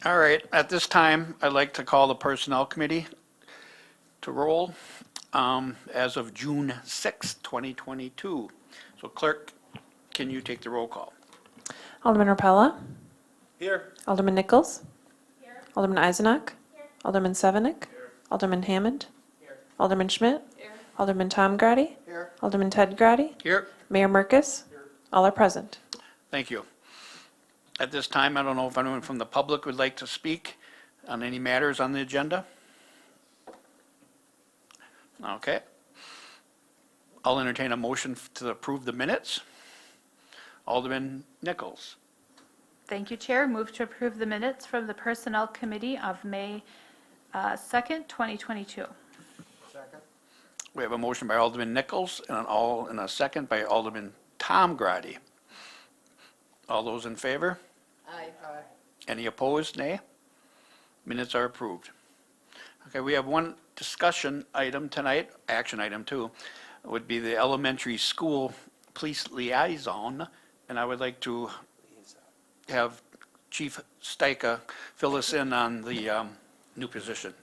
All right, at this time, I'd like to call the Personnel Committee to roll as of June 6th, 2022. So clerk, can you take the roll call? Alderman Rapella. Here. Alderman Nichols. Here. Alderman Eisenach. Here. Alderman Sevenik. Here. Alderman Hammond. Here. Alderman Schmidt. Here. Alderman Tom Grady. Here. Alderman Ted Grady. Here. Mayor Merkes. Here. All are present. Thank you. At this time, I don't know if anyone from the public would like to speak on any matters on the agenda. Okay. I'll entertain a motion to approve the minutes. Alderman Nichols. Thank you, Chair. Move to approve the minutes from the Personnel Committee of May 2nd, 2022. Second. We have a motion by Alderman Nichols and a second by Alderman Tom Grady. All those in favor? Aye. Any opposed? Nay. Minutes are approved. Okay, we have one discussion item tonight, action item too, would be the elementary school police liaison. And I would like to have Chief Stika fill us in on the new position.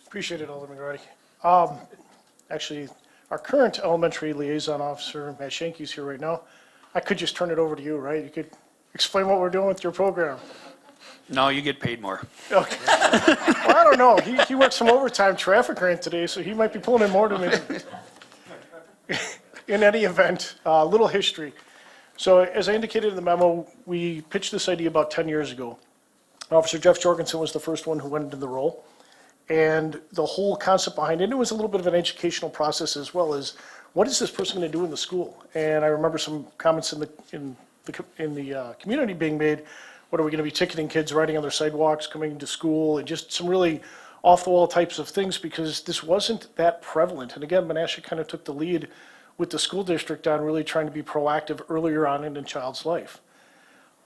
Appreciate it, Alderman Grady. Actually, our current elementary liaison officer, Matt Shanky's here right now. I could just turn it over to you, right? You could explain what we're doing with your program. No, you get paid more. Okay. Well, I don't know. He worked some overtime traffic grant today, so he might be pulling in more than me. In any event, a little history. So as I indicated in the memo, we pitched this idea about 10 years ago. Officer Jeff Jorgensen was the first one who went into the role. And the whole concept behind it was a little bit of an educational process as well as, what is this person going to do in the school? And I remember some comments in the community being made. What are we going to be ticketing kids riding on their sidewalks, coming to school, and just some really off-the-wall types of things, because this wasn't that prevalent. And again, Menasha kind of took the lead with the school district on really trying to be proactive earlier on in a child's life.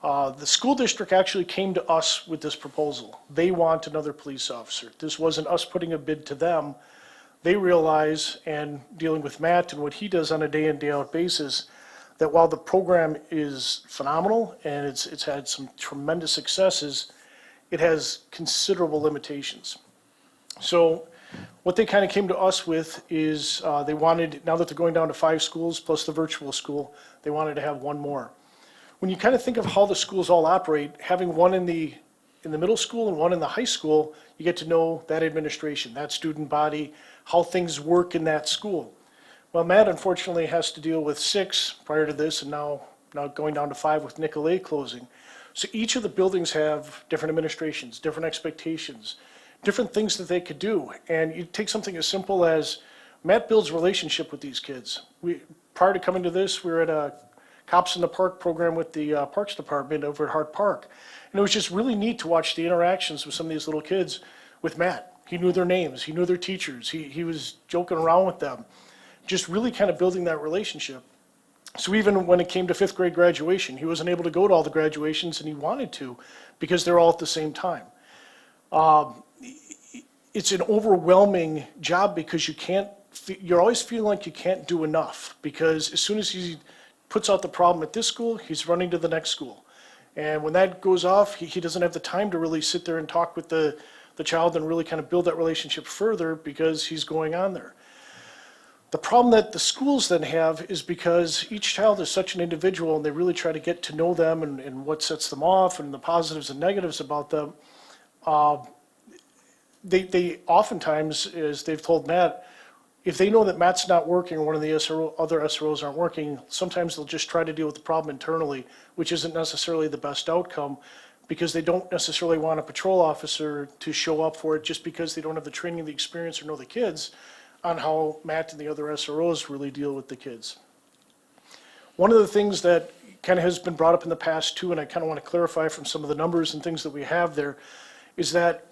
The school district actually came to us with this proposal. They want another police officer. This wasn't us putting a bid to them. They realize, and dealing with Matt and what he does on a day in, day out basis, that while the program is phenomenal and it's had some tremendous successes, it has considerable limitations. So what they kind of came to us with is they wanted, now that they're going down to 5 schools plus the virtual school, they wanted to have one more. When you kind of think of how the schools all operate, having one in the middle school and one in the high school, you get to know that administration, that student body, how things work in that school. Well, Matt unfortunately has to deal with 6 prior to this, and now going down to 5 with Nicolay closing. So each of the buildings have different administrations, different expectations, different things that they could do. And you take something as simple as Matt builds relationship with these kids. Prior to coming to this, we were at a Cops in the Park program with the Parks Department over at Hart Park. And it was just really neat to watch the interactions with some of these little kids with Matt. He knew their names, he knew their teachers, he was joking around with them, just really kind of building that relationship. So even when it came to 5th grade graduation, he wasn't able to go to all the graduations, and he wanted to because they're all at the same time. It's an overwhelming job because you're always feeling like you can't do enough, because as soon as he puts out the problem at this school, he's running to the next school. And when that goes off, he doesn't have the time to really sit there and talk with the child and really kind of build that relationship further because he's going on there. The problem that the schools then have is because each child is such an individual and they really try to get to know them and what sets them off and the positives and negatives about them. They oftentimes, as they've told Matt, if they know that Matt's not working or one of the other SROs aren't working, sometimes they'll just try to deal with the problem internally, which isn't necessarily the best outcome, because they don't necessarily want a patrol officer to show up for it just because they don't have the training, the experience, or know the kids on how Matt and the other SROs really deal with the kids. One of the things that kind of has been brought up in the past too, and I kind of want to clarify from some of the numbers and things that we have there, is that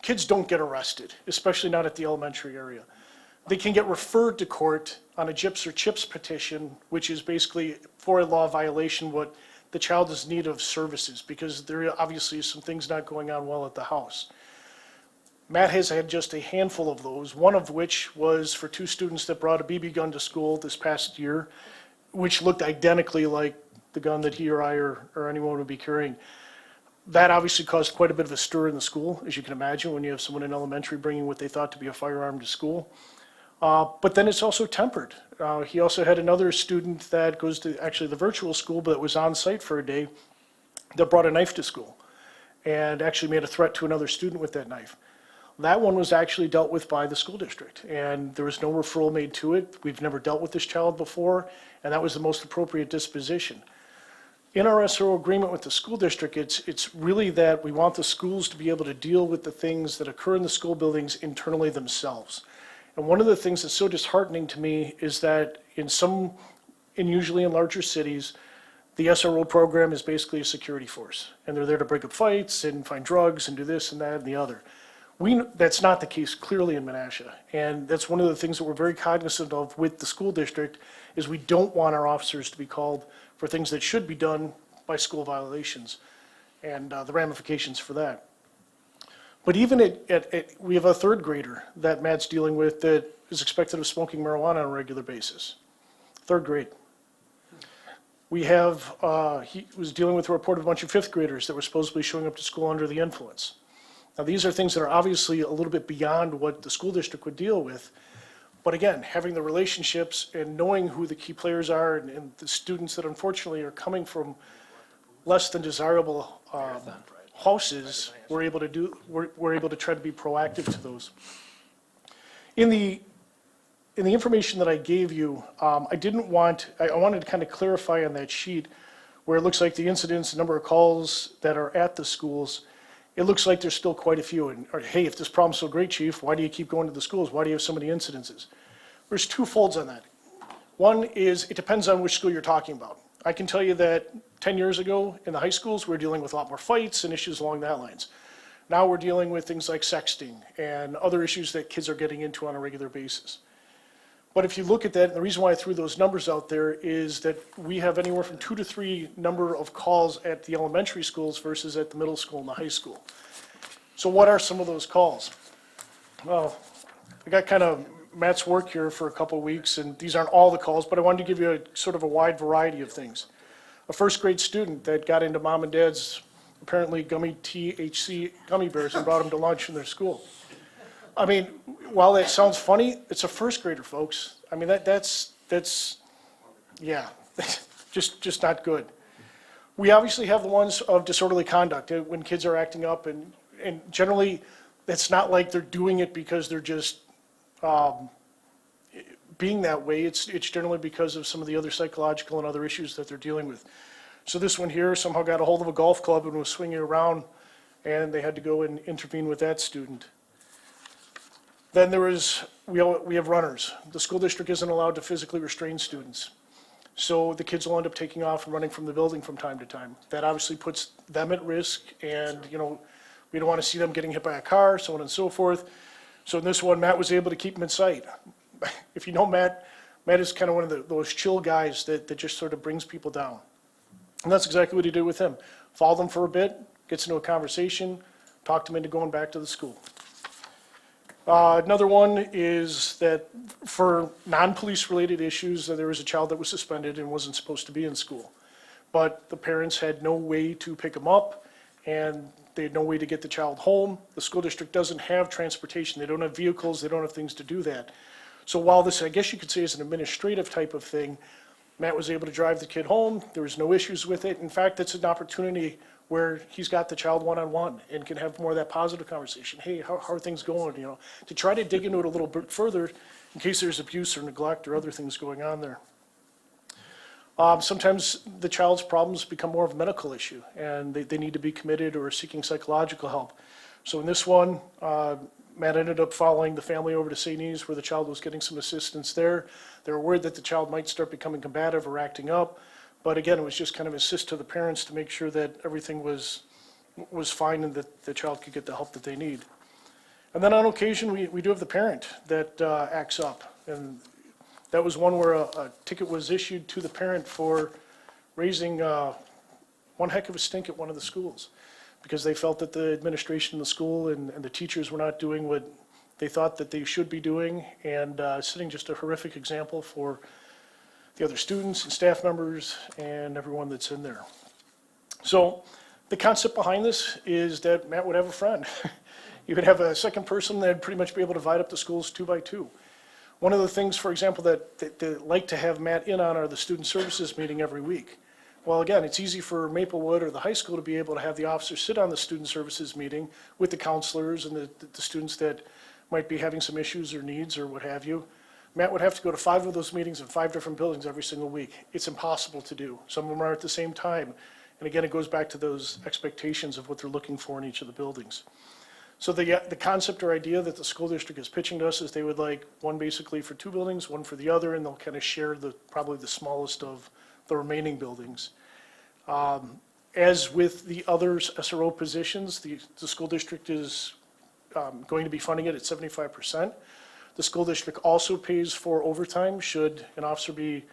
kids don't get arrested, especially not at the elementary area. They can get referred to court on a GIPS or CHIPS petition, which is basically for a law violation what the child is in need of services, because there obviously is some things not going on well at the house. Matt has had just a handful of those, one of which was for 2 students that brought a BB gun to school this past year, which looked identically like the gun that he or I or anyone would be carrying. That obviously caused quite a bit of a stir in the school, as you can imagine, when you have someone in elementary bringing what they thought to be a firearm to school. But then it's also tempered. He also had another student that goes to actually the virtual school, but was on site for a day, that brought a knife to school and actually made a threat to another student with that knife. That one was actually dealt with by the school district, and there was no referral made to it. We've never dealt with this child before, and that was the most appropriate disposition. In our SRO agreement with the school district, it's really that we want the schools to be able to deal with the things that occur in the school buildings internally themselves. And one of the things that's so disheartening to me is that usually in larger cities, the SRO program is basically a security force, and they're there to break up fights and find drugs and do this and that and the other. That's not the case clearly in Menasha, and that's one of the things that we're very cognizant of with the school district, is we don't want our officers to be called for things that should be done by school violations, and the ramifications for that. But even we have a third grader that Matt's dealing with that is expected of smoking marijuana on a regular basis. Third grade. We have, he was dealing with a report of a bunch of fifth graders that were supposedly showing up to school under the influence. Now, these are things that are obviously a little bit beyond what the school district would deal with. But again, having the relationships and knowing who the key players are and the students that unfortunately are coming from less than desirable houses, we're able to try to be proactive to those. In the information that I gave you, I wanted to kind of clarify on that sheet where it looks like the incidents, the number of calls that are at the schools, it looks like there's still quite a few. And, hey, if this problem's so great, Chief, why do you keep going to the schools? Why do you have so many incidences? There's two folds on that. One is it depends on which school you're talking about. I can tell you that 10 years ago in the high schools, we were dealing with a lot more fights and issues along that lines. Now we're dealing with things like sexting and other issues that kids are getting into on a regular basis. But if you look at that, and the reason why I threw those numbers out there is that we have anywhere from 2 to 3 number of calls at the elementary schools versus at the middle school and the high school. So what are some of those calls? Well, I got kind of Matt's work here for a couple of weeks, and these aren't all the calls, but I wanted to give you a sort of a wide variety of things. A first grade student that got into mom and dad's apparently gummy THC gummy bears and brought them to lunch in their school. I mean, while that sounds funny, it's a first grader, folks. I mean, that's yeah, just not good. We obviously have the ones of disorderly conduct, when kids are acting up, and generally, it's not like they're doing it because they're just being that way. It's generally because of some of the other psychological and other issues that they're dealing with. So this one here somehow got a hold of a golf club and was swinging around, and they had to go and intervene with that student. Then we have runners. The school district isn't allowed to physically restrain students. So the kids will end up taking off and running from the building from time to time. That obviously puts them at risk, and we don't want to see them getting hit by a car, so on and so forth. So in this one, Matt was able to keep them in sight. If you know Matt is kind of one of those chill guys that just sort of brings people down. And that's exactly what he did with him. Followed them for a bit, gets into a conversation, talked him into going back to the school. Another one is that for non-police related issues, there was a child that was suspended and wasn't supposed to be in school. But the parents had no way to pick him up, and they had no way to get the child home. The school district doesn't have transportation. They don't have vehicles. They don't have things to do that. So while this, I guess you could say, is an administrative type of thing, Matt was able to drive the kid home. There was no issues with it. In fact, it's an opportunity where he's got the child one-on-one and can have more of that positive conversation. Hey, how are things going? To try to dig into it a little bit further in case there's abuse or neglect or other things going on there. Sometimes the child's problems become more of a medical issue, and they need to be committed or seeking psychological help. So in this one, Matt ended up following the family over to St. E's where the child was getting some assistance there. They were worried that the child might start becoming combative or acting up. But again, it was just kind of assist to the parents to make sure that everything was fine and that the child could get the help that they need. And then on occasion, we do have the parent that acts up. And that was one where a ticket was issued to the parent for raising one heck of a stink at one of the schools, because they felt that the administration in the school and the teachers were not doing what they thought that they should be doing, and setting just a horrific example for the other students and staff members and everyone that's in there. So The concept behind this is that Matt would have a friend. You would have a second person that'd pretty much be able to divide up the schools 2 by 2. One of the things, for example, that like to have Matt in on are the student services meeting every week. Well, again, it's easy for Maplewood or the high school to be able to have the officers sit on the student services meeting with the counselors and the students that might be having some issues or needs or what have you. Matt would have to go to 5 of those meetings in 5 different buildings every single week. It's impossible to do. Some of them are at the same time. And again, it goes back to those expectations of what they're looking for in each of the buildings. So the concept or idea that the school district is pitching to us is they would like one basically for 2 buildings, one for the other, and they'll kind of share probably the smallest of the remaining buildings. As with the other SRO positions, the school district is going to be funding it at 75%. The school district also pays for overtime should an officer be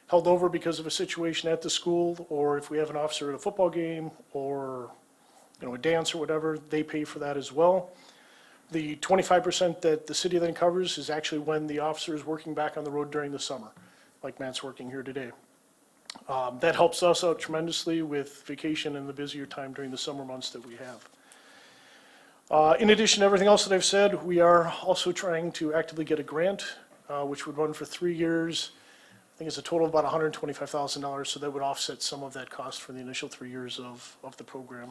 held over because of a situation at the school, or if we have an officer at a football game or a dance or whatever, they pay for that as well. The 25% that the city then covers is actually when the officer is working back on the road during the summer, like Matt's working here today. That helps us out tremendously with vacation and the busier time during the summer months that we have. In addition to everything else that I've said, we are also trying to actively get a grant, which would run for 3 years. I think it's a total of about $125,000, so that would offset some of that cost for the initial 3 years of the program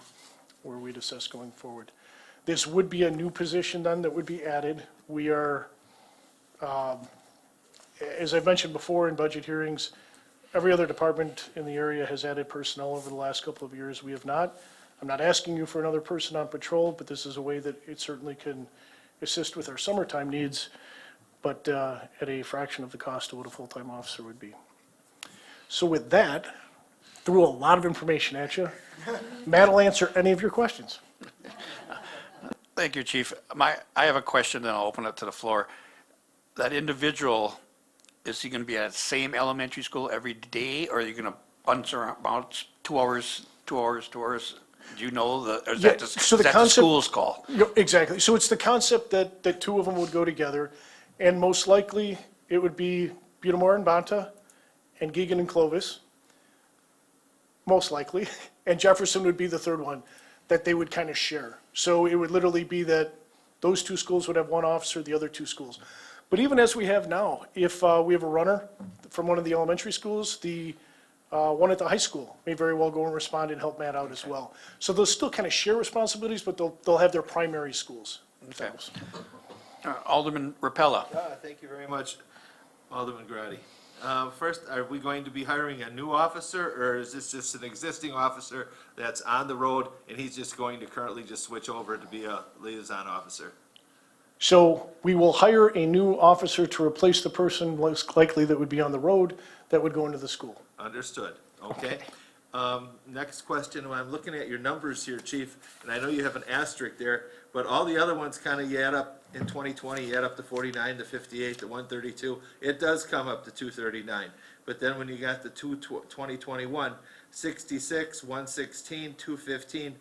where we'd assess going forward. This would be a new position then that would be added. We are, as I've mentioned before in budget hearings, every other department in the area has added personnel over the last couple of years. We have not. I'm not asking you for another person on patrol, but this is a way that it certainly can assist with our summertime needs, but at a fraction of the cost of what a full-time officer would be. So with that, threw a lot of information at you. Matt will answer any of your questions. Thank you, Chief. I have a question, then I'll open it to the floor. That individual, is he going to be at the same elementary school every day, or are you going to bounce 2 hours, 2 hours, 2 hours? Do you know, or is Yeah, that so the the concept- school's call? Exactly. So it's the concept that 2 of them would go together, and most likely it would be Butamore and Banta, and Geegan and Clovis, most likely, and Jefferson would be the 3rd one that they would kind of share. So it would literally be that those 2 schools would have 1 officer, the other 2 schools. But even as we have now, if we have a runner from one of the elementary schools, the one at the high school may very well go and respond and help Matt out as well. So they'll still kind of share responsibilities, but they'll have their primary schools themselves. Alderman Rapella. Thank you very much, Alderman Grady. First, are we going to be hiring a new officer, or is this just an existing officer that's on the road and he's just going to currently just switch over to be a liaison officer? So we will hire a new officer to replace the person most likely that would be on the road that would go into the school. Understood, okay. Next question, when I'm looking at your numbers here, Chief, and I know you have an asterisk there, but all the other ones kind of, you add up in 2020, you add up to 49, to 58, to 132. It does come up to 239. But then when you got the 2021, 66, 116, 215,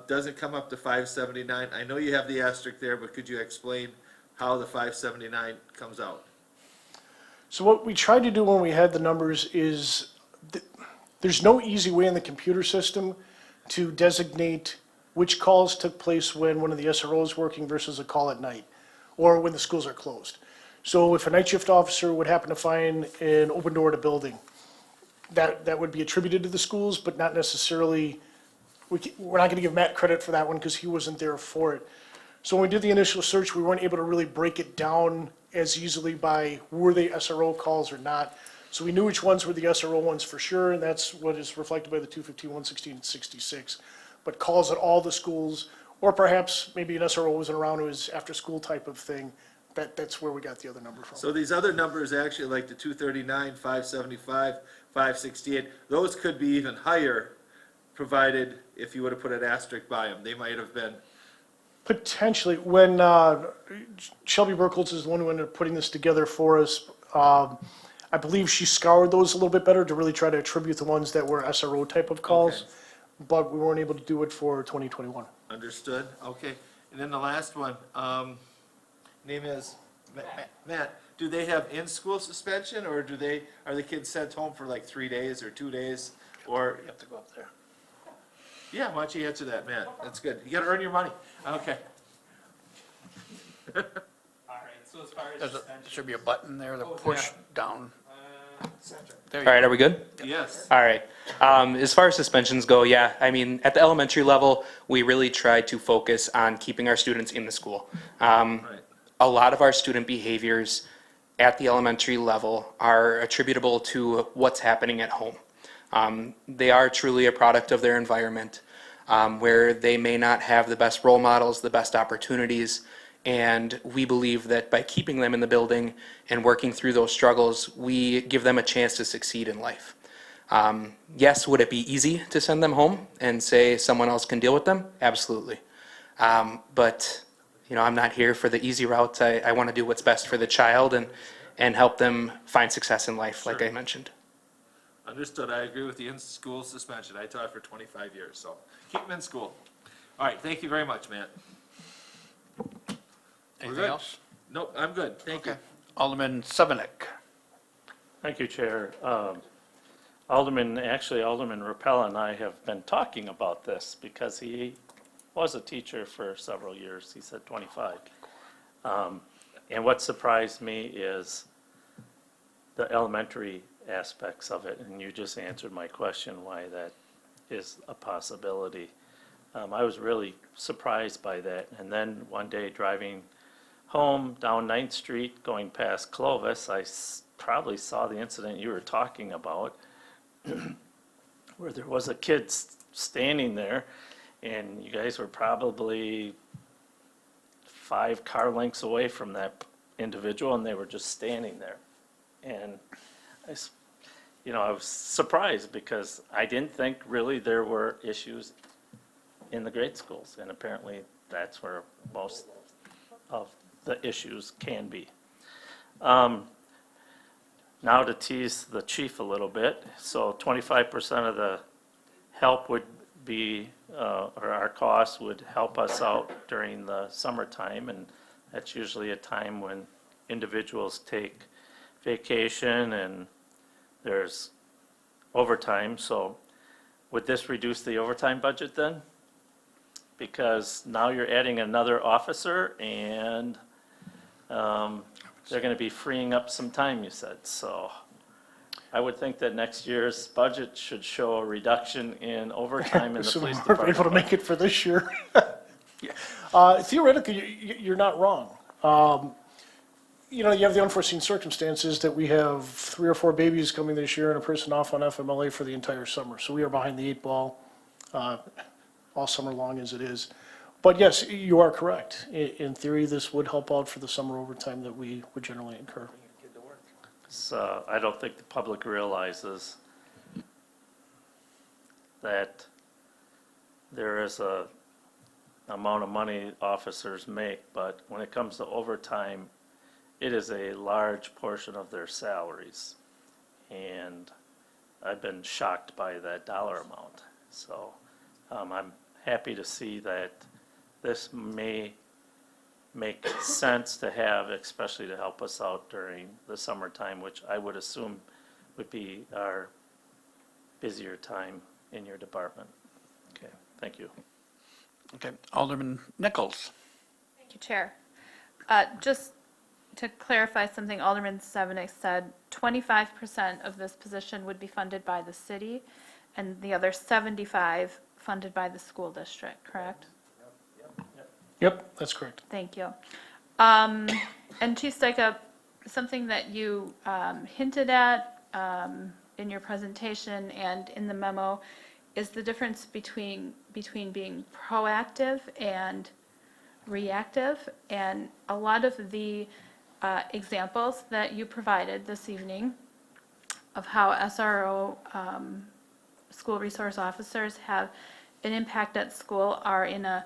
doesn't come up to 579. I know you have the asterisk there, but could you explain how the 579 comes out? So what we tried to do when we had the numbers is, there's no easy way in the computer system to designate which calls took place when one of the SROs is working versus a call at night, or when the schools are closed. So if a night shift officer would happen to find an open door to building, that would be attributed to the schools, but not necessarily, we're not gonna give Matt credit for that one because he wasn't there for it. So when we did the initial search, we weren't able to really break it down as easily by were they SRO calls or not. So we knew which ones were the SRO ones for sure, and that's what is reflected by the 215, 116, and 66. But calls at all the schools, or perhaps maybe an SRO wasn't around, it was after-school type of thing, that's where we got the other number from. So these other numbers, actually, like the 239, 575, 568, those could be even higher, provided if you would have put an asterisk by them. They might have been. Potentially, when Shelby Burkholz is the one who ended up putting this together for us, I believe she scoured those a little bit better to really try to attribute the ones that were SRO type of calls, but we weren't able to do it for 2021. Understood, okay. And then the last one, name is Matt. Do they have in-school suspension, or are the kids sent home for like 3 days or 2 days, or? You have to go up there. Yeah, why don't you answer that, Matt? That's good. You gotta earn your money. Okay. All right, so as far as There suspension. should be a button there to Oh, push yeah. down. There All you right, go. are we good? Yes. All right. As far as suspensions go, yeah, I mean, at the elementary level, we really try to focus on keeping our students in the school. Right. A lot of our student behaviors at the elementary level are attributable to what's happening at home. They are truly a product of their environment, where they may not have the best role models, the best opportunities, and we believe that by keeping them in the building and working through those struggles, we give them a chance to succeed in life. Yes, would it be easy to send them home and say someone else can deal with them? Absolutely. But, you know, I'm not here for the easy route. I want to do what's best for the child and help them find success in life, like Sure. I mentioned. Understood. I agree with the in-school suspension. I taught for 25 years, so keep them in school. All right, thank you very much, Matt. Anything good. else? Nope, I'm good. Thank you. Okay. Alderman Severnick. Thank you, Chair. Alderman Rappel and I have been talking about this because he was a teacher for several years. He said 25. And what surprised me is the elementary aspects of it, and you just answered my question why that is a possibility. I was really surprised by that. And then one day driving home down 9th Street, going past Clovis, I probably saw the incident you were talking about, where there was a kid standing there, and you guys were probably 5 car lengths away from that individual, and they were just standing there. And I was surprised because I didn't think really there were issues in the grade schools, and apparently that's where most of the issues can be. Now to tease the chief a little bit, so 25% of the help would be, or our costs would help us out during the summertime, and that's usually a time when individuals take vacation and there's overtime. So would this reduce the overtime budget then? Because now you're adding another officer and they're going to be freeing up some time, you said. So I would think that next year's budget should show a reduction in overtime in the Assuming police we're department. able to make it for this year. Theoretically, you're not wrong. You have the unforeseen circumstances that we have 3 or 4 babies coming this year and a person off on FMLA for the entire summer. So we are behind the 8 ball all summer long as it is. But yes, you are correct. In theory, this would help out for the summer overtime that we would generally incur. So I don't think the public realizes that there is a amount of money officers make, but when it comes to overtime, it is a large portion of their salaries. And I've been shocked by that dollar amount. So I'm happy to see that this may make sense to have, especially to help us out during the summertime, which I would assume would be our busier time in your department. Okay, thank you. Okay. Alderman Nichols. Thank you, Chair. Just to clarify something Alderman Severnick said, 25% of this position would be funded by the city, and the other 75 funded by the school district, correct? Yep, that's correct. Thank you. And Chief Stika, something that you hinted at in your presentation and in the memo is the difference between being proactive and reactive. And a lot of the examples that you provided this evening of how SRO school resource officers have an impact at school are in a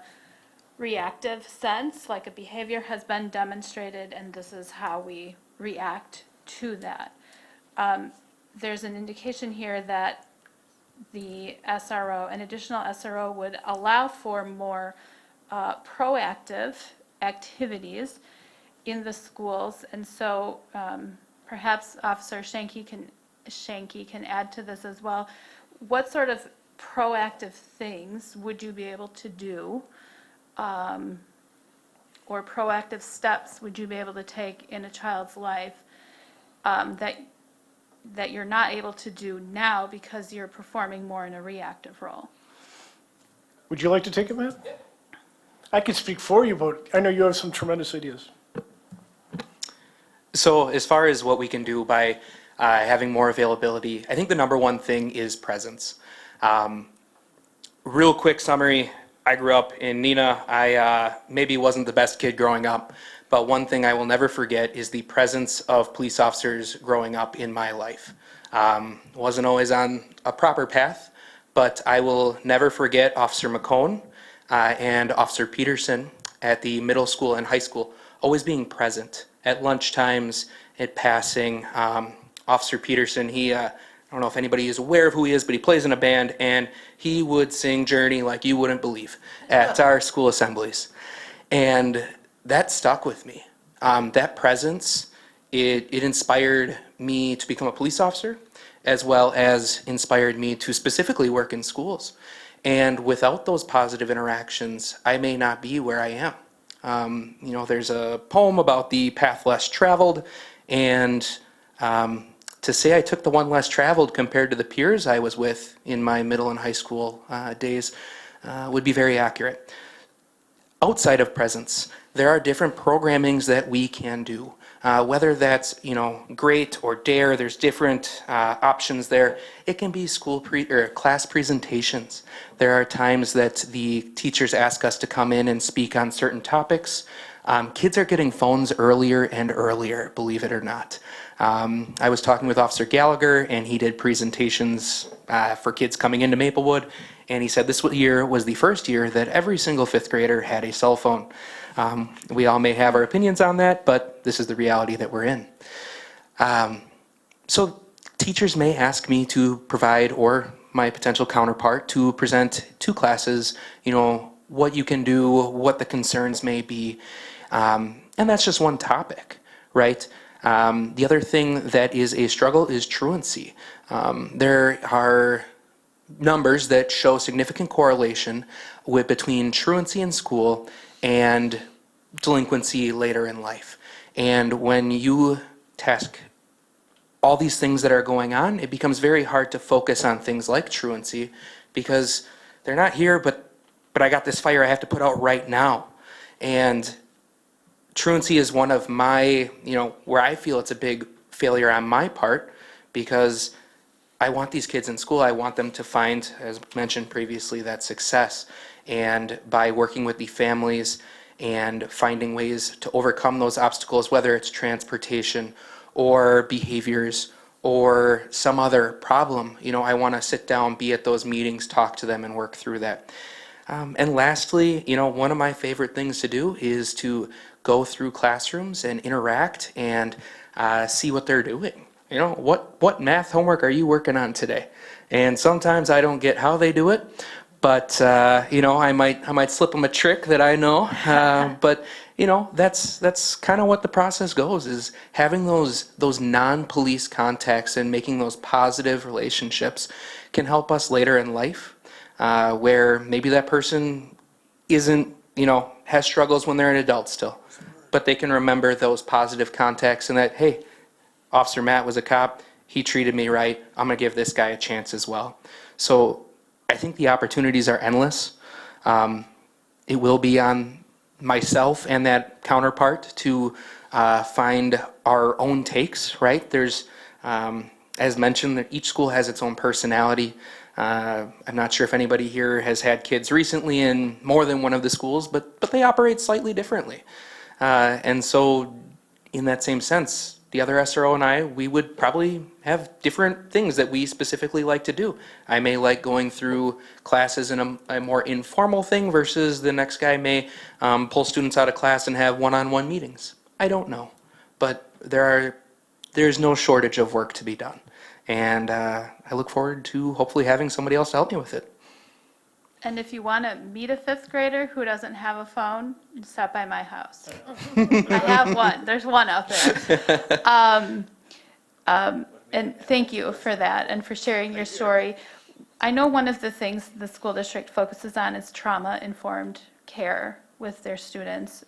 reactive sense, like a behavior has been demonstrated and this is how we react to that. There's an indication here that the SRO, an additional SRO, would allow for more proactive activities in the schools, and so perhaps Officer Shanky can add to this as well. What sort of proactive things would you be able to do? Or proactive steps would you be able to take in a child's life that you're not able to do now because you're performing more in a reactive role? Would you like to take it, Matt? I could speak for you, but I know you have some tremendous ideas. So as far as what we can do by having more availability, I think the number one thing is presence. Real quick summary, I grew up in Neenah. I maybe wasn't the best kid growing up, but one thing I will never forget is the presence of police officers growing up in my life. Wasn't always on a proper path, but I will never forget Officer McCone and Officer Peterson at the middle school and high school, always being present at lunch times, at passing. Officer Peterson, I don't know if anybody is aware of who he is, but he plays in a band, and he would sing Journey like you wouldn't believe at our school assemblies. And that stuck with me. That presence, it inspired me to become a police officer, as well as inspired me to specifically work in schools. And without those positive interactions, I may not be where I am. There's a poem about the path less traveled, and to say I took the one less traveled compared to the peers I was with in my middle and high school days would be very accurate. Outside of presence, there are different programmings that we can do. Whether that's great or dare, there's different options there. It can be class presentations. There are times that the teachers ask us to come in and speak on certain topics. Kids are getting phones earlier and earlier, believe it or not. I was talking with Officer Gallagher, and he did presentations for kids coming into Maplewood, and he said this year was the first year that every single fifth grader had a cell phone. We all may have our opinions on that, but this is the reality that we're in. So teachers may ask me to provide, or my potential counterpart, to present to classes, what you can do, what the concerns may be. And that's just one topic, right? The other thing that is a struggle is truancy. There are numbers that show significant correlation between truancy in school and delinquency later in life. And when you task all these things that are going on, it becomes very hard to focus on things like truancy because they're not here, but I got this fire I have to put out right now. And truancy is one of my, where I feel it's a big failure on my part because I want these kids in school. I want them to find, as mentioned previously, that success. And by working with the families and finding ways to overcome those obstacles, whether it's transportation or behaviors or some other problem, I want to sit down, be at those meetings, talk to them, and work through that. And lastly, one of my favorite things to do is to go through classrooms and interact and see what they're doing. What math homework are you working on today? And sometimes I don't get how they do it, but I might slip them a trick that I know. But that's kind of what the process goes, is having those non-police contacts and making those positive relationships can help us later in life. Where maybe that person isn't, has struggles when they're an adult still, but they can remember those positive contacts and that, hey, Officer Matt was a cop, he treated me right, I'm gonna give this guy a chance as well. So I think the opportunities are endless. It will be on myself and that counterpart to find our own takes, right? There's, as mentioned, that each school has its own personality. I'm not sure if anybody here has had kids recently in more than one of the schools, but they operate slightly differently. And so in that same sense, the other SRO and I, we would probably have different things that we specifically like to do. I may like going through classes in a more informal thing versus the next guy may pull students out of class and have one-on-one meetings. I don't know, but there's no shortage of work to be done. And I look forward to hopefully having somebody else to help me with it. And if you want to meet a fifth grader who doesn't have a phone, stop by my house. I have one. There's one out there. And thank you for that and for sharing your story. I know one of the things the school district focuses on is trauma-informed care with their students.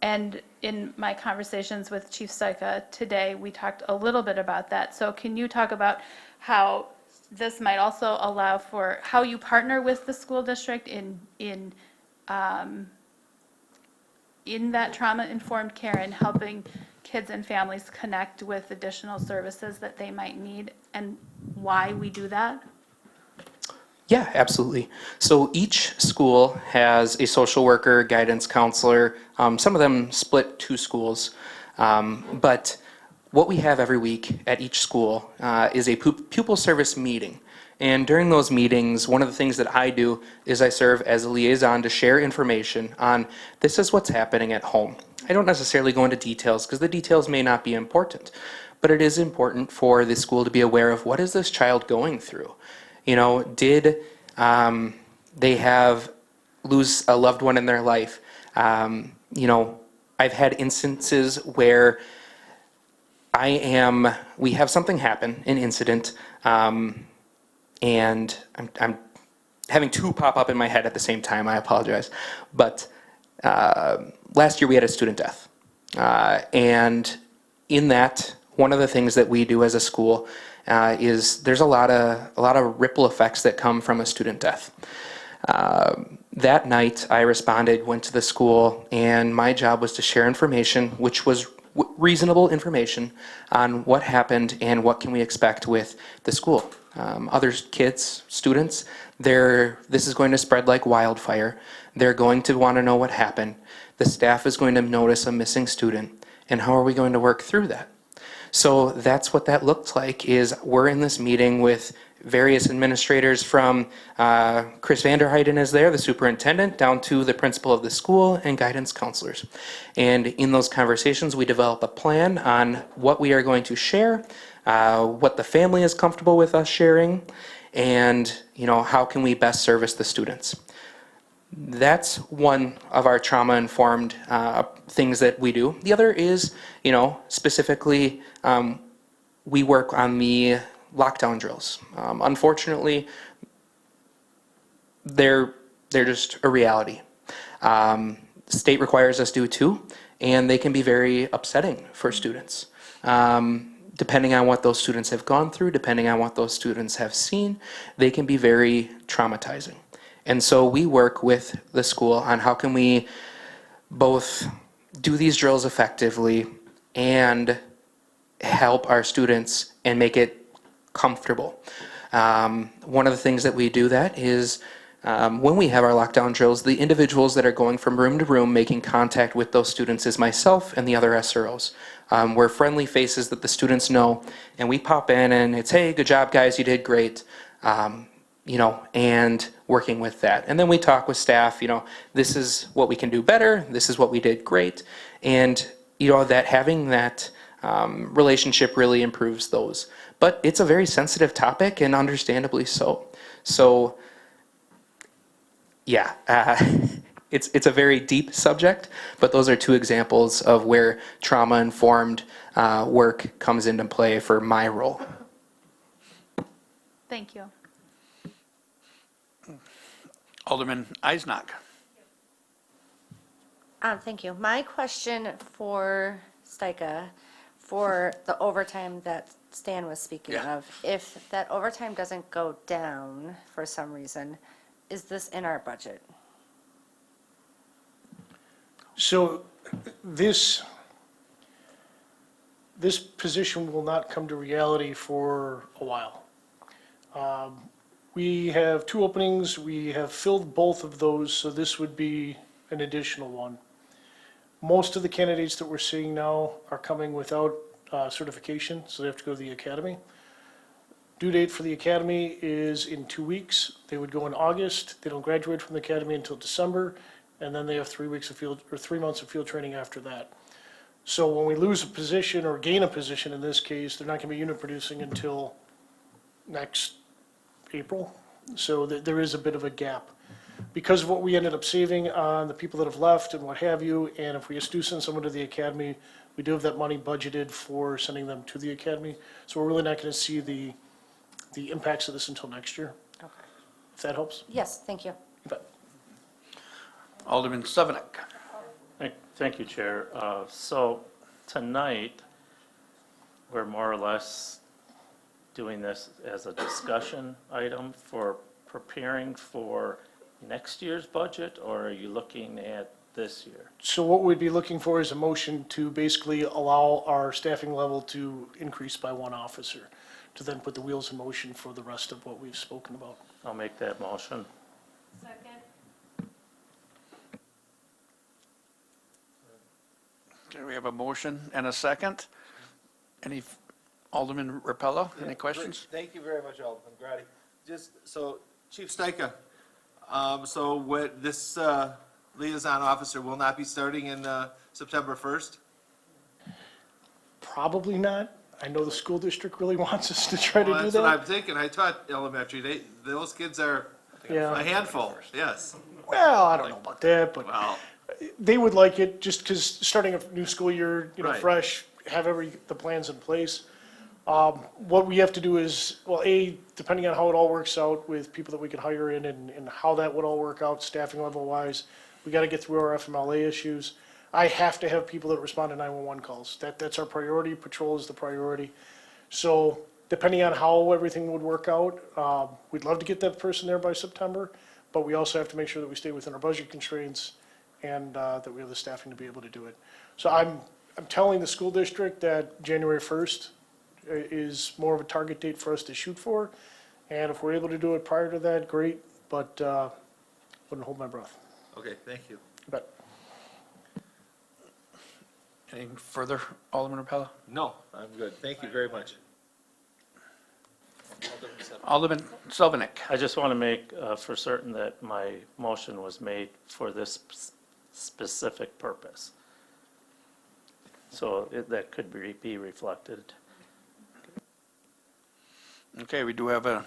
And in my conversations with Chief Stoika today, we talked a little bit about that. So can you talk about how this might also allow for, how you partner with the school district in that trauma-informed care and helping kids and families connect with additional services that they might need, and why we do that? Yeah, absolutely. So each school has a social worker, guidance counselor. Some of them split two schools. But what we have every week at each school is a pupil service meeting. And during those meetings, one of the things that I do is I serve as a liaison to share information on this is what's happening at home. I don't necessarily go into details because the details may not be important, but it is important for the school to be aware of what is this child going through. You know, did they have lose a loved one in their life? You know, I've had instances where we have something happen, an incident, and I'm having two pop up in my head at the same time. I apologize. But last year we had a student death. And in that, one of the things that we do as a school is there's a lot of ripple effects that come from a student death. That night I responded, went to the school, and my job was to share information, which was reasonable information on what happened and what can we expect with the school. Other kids, students, this is going to spread like wildfire. They're going to want to know what happened. The staff is going to notice a missing student, and how are we going to work through that? So that's what that looked like, is we're in this meeting with various administrators from Chris Vanderheiden is there, the superintendent, down to the principal of the school and guidance counselors. And in those conversations, we develop a plan on what we are going to share, what the family is comfortable with us sharing, and you know, how can we best service the students. That's one of our trauma-informed things that we do. The other is, you know, specifically, we work on the lockdown drills. Unfortunately, they're just a reality. State requires us to do too, and they can be very upsetting for students. Depending on what those students have gone through, depending on what those students have seen, they can be very traumatizing. And so we work with the school on how can we both do these drills effectively and help our students and make it comfortable. One of the things that we do that is when we have our lockdown drills, the individuals that are going from room to room making contact with those students is myself and the other SROs. We're friendly faces that the students know, and we pop in and it's, hey, good job guys, you did great. You know, and working with that. And then we talk with staff, you know, this is what we can do better, this is what we did great. And, you know, that having that relationship really improves those. But it's a very sensitive topic, and understandably so. So, yeah, it's a very deep subject, but those are two examples of where trauma-informed work comes into play for my role. Thank you. Alderman Eisnock. Thank you. My question for Stoika, for the overtime that Stan was speaking Yeah. of, if that overtime doesn't go down for some reason, is this in our budget? So this position will not come to reality for a while. We have two openings, we have filled both of those, so this would be an additional one. Most of the candidates that we're seeing now are coming without certification, so they have to go to the academy. Due date for the academy is in 2 weeks. They would go in August, they don't graduate from the academy until December, and then they have 3 months of field training after that. So when we lose a position or gain a position in this case, they're not gonna be unit producing until next April. So there is a bit of a gap. Because of what we ended up saving on the people that have left and what have you, and if we do send someone to the academy, we do have that money budgeted for sending them to the academy. So we're really not gonna see the the impacts of this until next year, if that helps. Yes, thank you. You bet. Alderman Sevenick. Thank you, Chair. So tonight, we're more or less doing this as a discussion item for preparing for next year's budget, or are you looking at this year? So what we'd be looking for is a motion to basically allow our staffing level to increase by one officer, to then put the wheels in motion for the rest of what we've spoken about. I'll make that motion. Okay, we have a motion and a second. Alderman Rapella, any questions? Thank you very much, Alderman Grady. Just, so, Chief Stika, so what, this liaison officer will not be starting in September 1st? Probably not. I know the school district really wants us to try to Well, do that's what I'm that. thinking. I taught elementary. Those kids are a Yeah. handful, yes. Well, I don't know about that, but Well, they would like it just because starting a new school year, Right. fresh, have the plans in place. What we have to do is, well, depending on how it all works out with people that we could hire in and how that would all work out staffing level wise, we got to get through our FMLA issues. I have to have people that respond to 911 calls. That's our priority. Patrol is the priority. So depending on how everything would work out, we'd love to get that person there by September, but we also have to make sure that we stay within our budget constraints and that we have the staffing to be able to do it. So I'm telling the school district that January 1st is more of a target date for us to shoot for. And if we're able to do it prior to that, great, but wouldn't hold my breath. okay, thank you. But Any further, Alderman Rapella? No, I'm good. Thank you very much. Alderman Sevenick. I just want to make for certain that my motion was made for this specific purpose. So that could be reflected. Okay, we do have a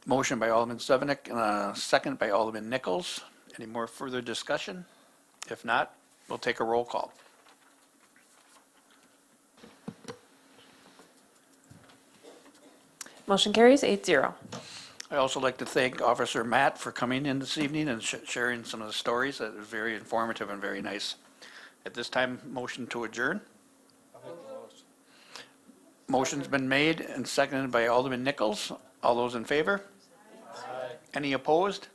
motion by Alderman Sevenick and a second by Alderman Nichols. Any more further discussion? If not, we'll take a roll call. Motion carries 8-0. I also like to thank Officer Matt for coming in this evening and sharing some of the stories. That was very informative and very nice. At this time, motion to adjourn. Motion's been made and seconded by Alderman Nichols. All those in favor? Any opposed?